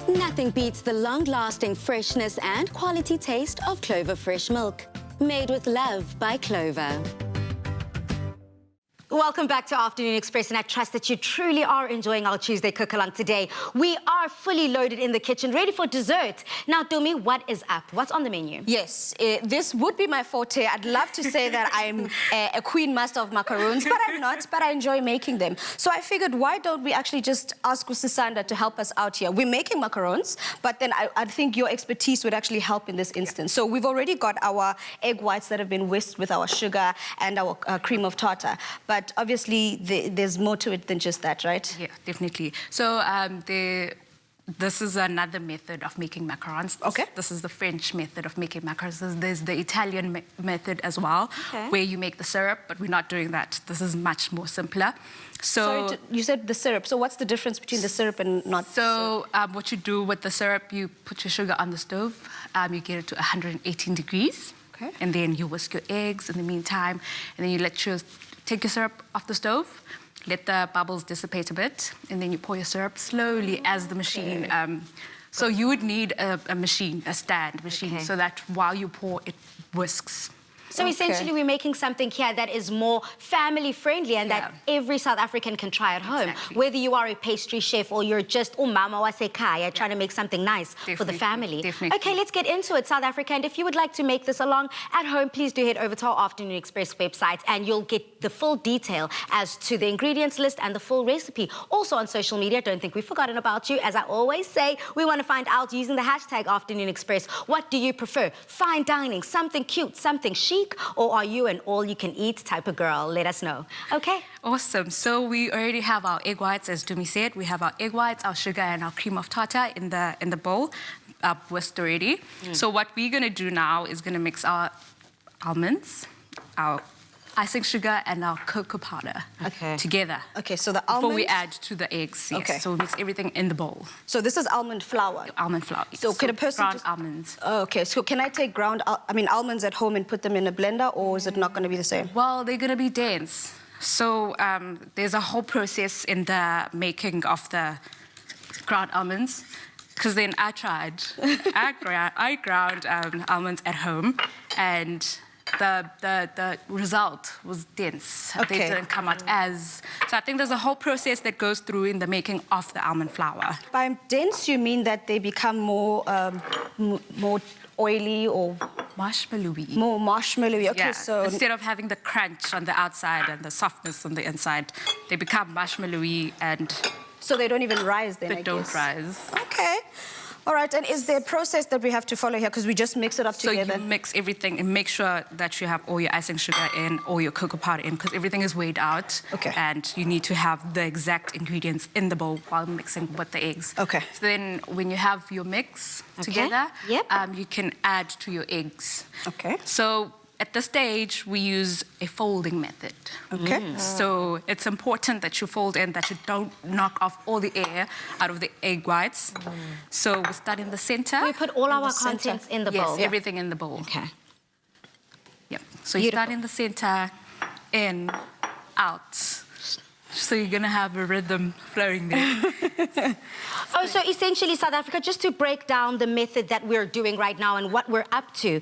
Nothing beats the long-lasting freshness and quality taste of Clover Fresh milk. Made with love by Clover. Welcome back to Afternoon Express, and I trust that you truly are enjoying our Tuesday cook-along today. We are fully loaded in the kitchen, ready for dessert. Now, Dumi, what is up? What's on the menu? Yes, this would be my forte. I'd love to say that I'm a queen master of macaroons, but I'm not, but I enjoy making them. So I figured, why don't we actually just ask Sisanda to help us out here? We're making macaroons, but then I think your expertise would actually help in this instance. So we've already got our egg whites that have been whisked with our sugar and our cream of tartar. But obviously, there's more to it than just that, right? Yeah, definitely. So this is another method of making macarons. Okay. This is the French method of making macarons. There's the Italian method as well, where you make the syrup, but we're not doing that. This is much more simpler. So you said the syrup. So what's the difference between the syrup and not? So what you do with the syrup, you put your sugar on the stove. You get it to 118 degrees. Okay. And then you whisk your eggs in the meantime. And then you take your syrup off the stove, let the bubbles dissipate a bit, and then you pour your syrup slowly as the machine. So you would need a machine, a stand machine, so that while you pour, it whisks. So essentially, we're making something here that is more family-friendly and that every South African can try at home. Whether you are a pastry chef or you're just umama wasekhaya trying to make something nice for the family. Okay, let's get into it, South Africa. And if you would like to make this along at home, please do head over to our Afternoon Express website and you'll get the full detail as to the ingredients list and the full recipe. Also on social media, don't think we've forgotten about you. As I always say, we want to find out using the hashtag Afternoon Express. What do you prefer? Fine dining, something cute, something chic, or are you an all-you-can-eat type of girl? Let us know. Okay? Awesome. So we already have our egg whites, as Dumi said. We have our egg whites, our sugar, and our cream of tartar in the bowl, whisked already. So what we're going to do now is going to mix our almonds, our icing sugar, and our cocoa powder together. Okay, so the almonds... Before we add to the eggs, yes. Okay. So we mix everything in the bowl. So this is almond flour? Almond flour, yes. So can a person ground almonds. Oh, okay, so can I take almonds at home and put them in a blender, or is it not going to be the same? Well, they're going to be dense. So there's a whole process in the making of the ground almonds. Because then I tried. I ground almonds at home, and the result was dense. They didn't come out as... So I think there's a whole process that goes through in the making of the almond flour. By dense, you mean that they become more oily or... Marshmallowy. More marshmallowy. Okay, yeah. so... Instead of having the crunch on the outside and the softness on the inside, they become marshmallowy and... So they don't even rise then, I guess. They don't rise. Okay. All right, and is there a process that we have to follow here? Because we just mix it up together. So you mix everything and make sure that you have all your icing sugar in, all your cocoa powder in, because everything is weighed out. Okay. And you need to have the exact ingredients in the bowl while mixing with the eggs. Okay. So then when you have your mix together, you can add to your eggs. Okay. So at this stage, we use a folding method. Okay. So it's important that you fold in, that you don't knock off all the air out of the egg whites. So we start in the center. We put all our contents in the bowl. Yes, everything in the bowl. Okay. Yep. So you start in the center, in, out. So you're going to have a rhythm flowing there. Oh, so essentially, South Africa, just to break down the method that we're doing right now and what we're up to,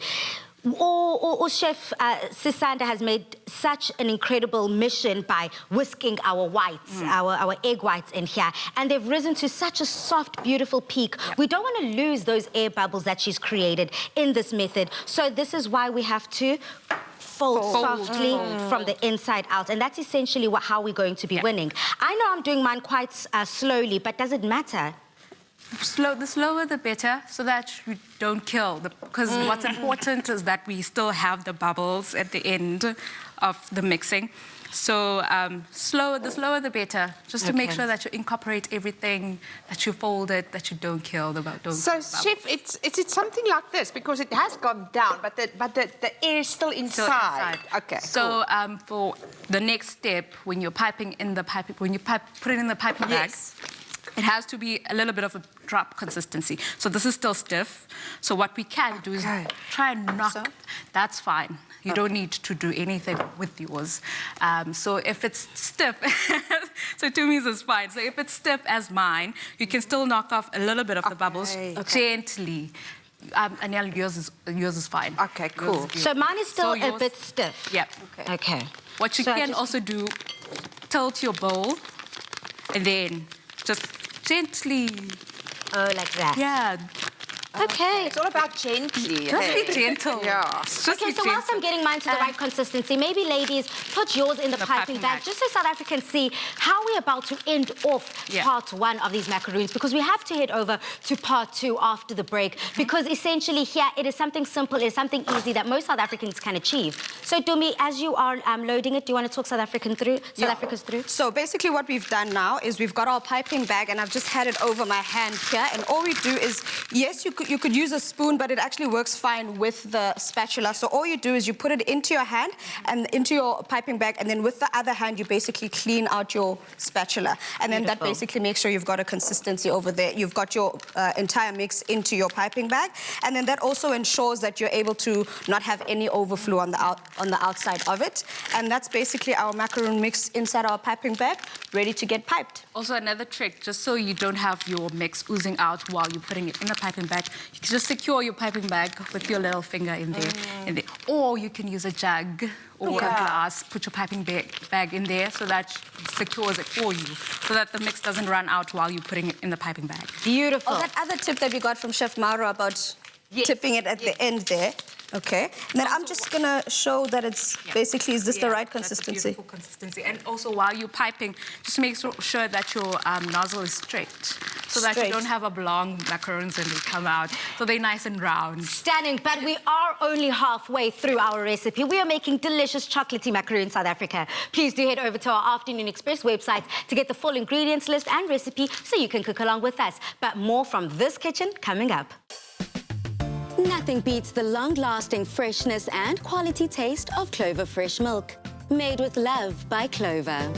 Chef Sisanda has made such an incredible mission by whisking our whites, our egg whites in here, and they've risen to such a soft, beautiful peak. We don't want to lose those air bubbles that she's created in this method, so this is why we have to fold softly from the inside out, and that's essentially how we're going to be winning. I know I'm doing mine quite slowly, but does it matter? The slower the better, so that we don't kill. Because what's important is that we still have the bubbles at the end of the mixing. So the slower the better, just to make sure that you incorporate everything, that you fold it, that you don't kill the bubbles. So, Chef, it's something like this, because it has gone down, but the air is still inside. Okay. So for the next step, when you're piping in the piping, put it in the piping bag. It has to be a little bit of a drop consistency. So this is still stiff. So what we can do is try and knock. That's fine. You don't need to do anything with yours. So if it's stiff, So 2 means it's fine. So if it's stiff as mine, you can still knock off a little bit of the bubbles gently. Aniel, yours is fine. Okay, cool. So mine is still a bit stiff. Yep. Okay. What you can also do, tilt your bowl and then just gently. Oh, like that. Yeah. Okay. It's all about gently. Just be gentle. Yeah. Okay, so whilst I'm getting mine to the right consistency, maybe ladies, put yours in the piping bag, just so South Africans see how we're about to end off part 1 of these macaroons, because we have to head over to part 2 after the break, because essentially here it is something simple, it is something easy that most South Africans can achieve. So Dumi, as you are loading it, do you want to talk South Africans through? So basically what we've done now is we've got our piping bag and I've just had it over my hand here, and all we do is, yes, you could use a spoon, but it actually works fine with the spatula. So all you do is you put it into your hand and into your piping bag, and then with the other hand, you basically clean out your spatula. And then that basically makes sure you've got a consistency over there. You've got your entire mix into your piping bag. And then that also ensures that you're able to not have any overflow on the outside of it. And that's basically our macaroon mix inside our piping bag, ready to get piped. Also another trick, just so you don't have your mix oozing out while you're putting it in the piping bag, you can just secure your piping bag with your little finger in there. Or you can use a jug or a glass, put your piping bag in there so that secures it for you, so that the mix doesn't run out while you're putting it in the piping bag. Beautiful. Oh, that other tip that we got from Chef Mauro about tipping it at the end there. Okay. And then I'm just going to show that it's basically, is this the right consistency? That's a beautiful consistency. And also while you're piping, just make sure that your nozzle is straight, so that you don't have a long macaroons when they come out. So they're nice and round. Stunning, but we are only halfway through our recipe. We are making delicious chocolatey macaroons, South Africa. Please do head over to our Afternoon Express website to get the full ingredients list and recipe so you can cook along with us. But more from this kitchen coming up. Nothing beats the long-lasting freshness and quality taste of Clover Fresh milk. Made with love by Clover.